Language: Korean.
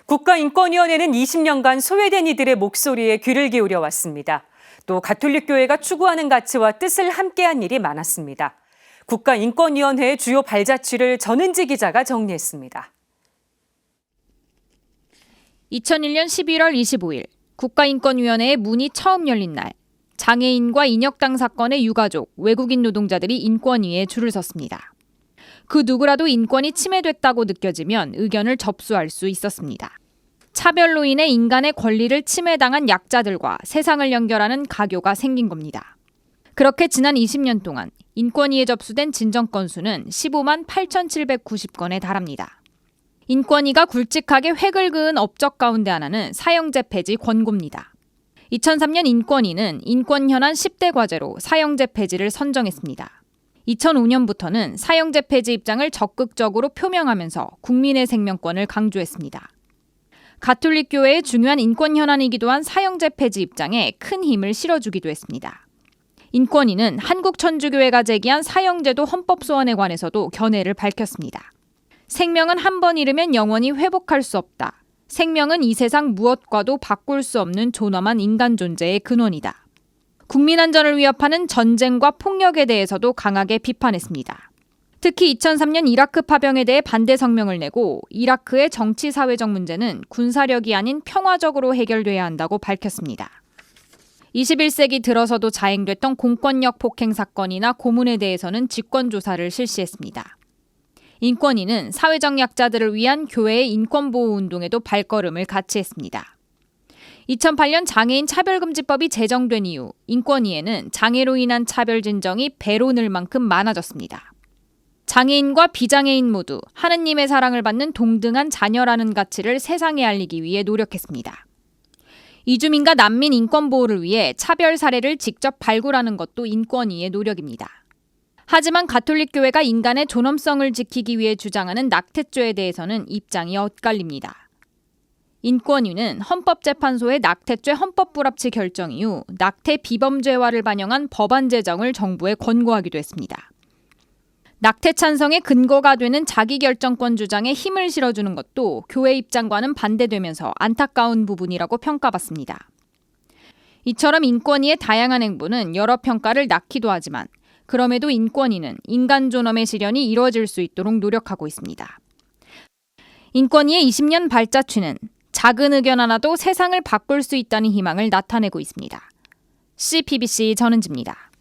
국가인권위원회는 20년간 소외된 이들의 목소리에 귀를 기울여 왔습니다. 또 가톨릭교회가 추구하는 가치와 뜻을 함께한 일이 많았습니다. 국가인권위원회의 주요 발자취를 전은지 기자가 정리했습니다. 2001년 11월 25일 국가인권위원회의 문이 처음 열린 날, 장애인과 인혁당 사건의 유가족, 외국인 노동자들이 인권위에 줄을 섰습니다. 그 누구라도 인권이 침해됐다고 느껴지면 의견을 접수할 수 있었습니다. 차별로 인해 인간의 권리를 침해당한 약자들과 세상을 연결하는 가교가 생긴 겁니다. 그렇게 지난 20년 동안 인권위에 접수된 진정 건수는 15만 8,790건에 달합니다. 인권위가 굵직하게 획을 그은 업적 가운데 하나는 사형제 폐지 권고입니다. 2003년 인권위는 인권 현안 10대 과제로 사형제 폐지를 선정했습니다. 2005년부터는 사형제 폐지 입장을 적극적으로 표명하면서 국민의 생명권을 강조했습니다. 가톨릭 교회의 중요한 인권 현안이기도 한 사형제 폐지 입장에 큰 힘을 실어주기도 했습니다. 인권위는 한국천주교회가 제기한 사형제도 헌법 소원에 관해서도 견해를 밝혔습니다. 생명은 한 번 잃으면 영원히 회복할 수 없다. 생명은 이 세상 무엇과도 바꿀 수 없는 존엄한 인간 존재의 근원이다. 국민 안전을 위협하는 전쟁과 폭력에 대해서도 강하게 비판했습니다. 특히 2003년 이라크 파병에 대해 반대 성명을 내고 이라크의 정치-사회적 문제는 군사력이 아닌 평화적으로 해결돼야 한다고 밝혔습니다. 21세기 들어서도 자행됐던 공권력 폭행 사건이나 고문에 대해서는 직권조사를 실시했습니다. 인권위는 사회적 약자들을 위한 교회의 인권보호 운동에도 발걸음을 같이 했습니다. 2008년 장애인 차별금지법이 제정된 이후 인권위에는 장애로 인한 차별 진정이 배로 늘 만큼 많아졌습니다. 장애인과 비장애인 모두 하느님의 사랑을 받는 동등한 자녀라는 가치를 세상에 알리기 위해 노력했습니다. 이주민과 난민 인권 보호를 위해 차별 사례를 직접 발굴하는 것도 인권위의 노력입니다. 하지만 가톨릭 교회가 인간의 존엄성을 지키기 위해 주장하는 낙태죄에 대해서는 입장이 엇갈립니다. 인권위는 헌법재판소의 낙태죄 헌법 불합치 결정 이후 낙태 비범죄화를 반영한 법안 제정을 정부에 권고하기도 했습니다. 낙태 찬성의 근거가 되는 자기결정권 주장에 힘을 실어주는 것도 교회 입장과는 반대되면서 안타까운 부분이라고 평가받습니다. 이처럼 인권위의 다양한 행보는 여러 평가를 낳기도 하지만 그럼에도 인권위는 인간 존엄의 실현이 이루어질 수 있도록 노력하고 있습니다. 인권위의 20년 발자취는 작은 의견 하나도 세상을 바꿀 수 있다는 희망을 나타내고 있습니다. CBBC 전은지입니다.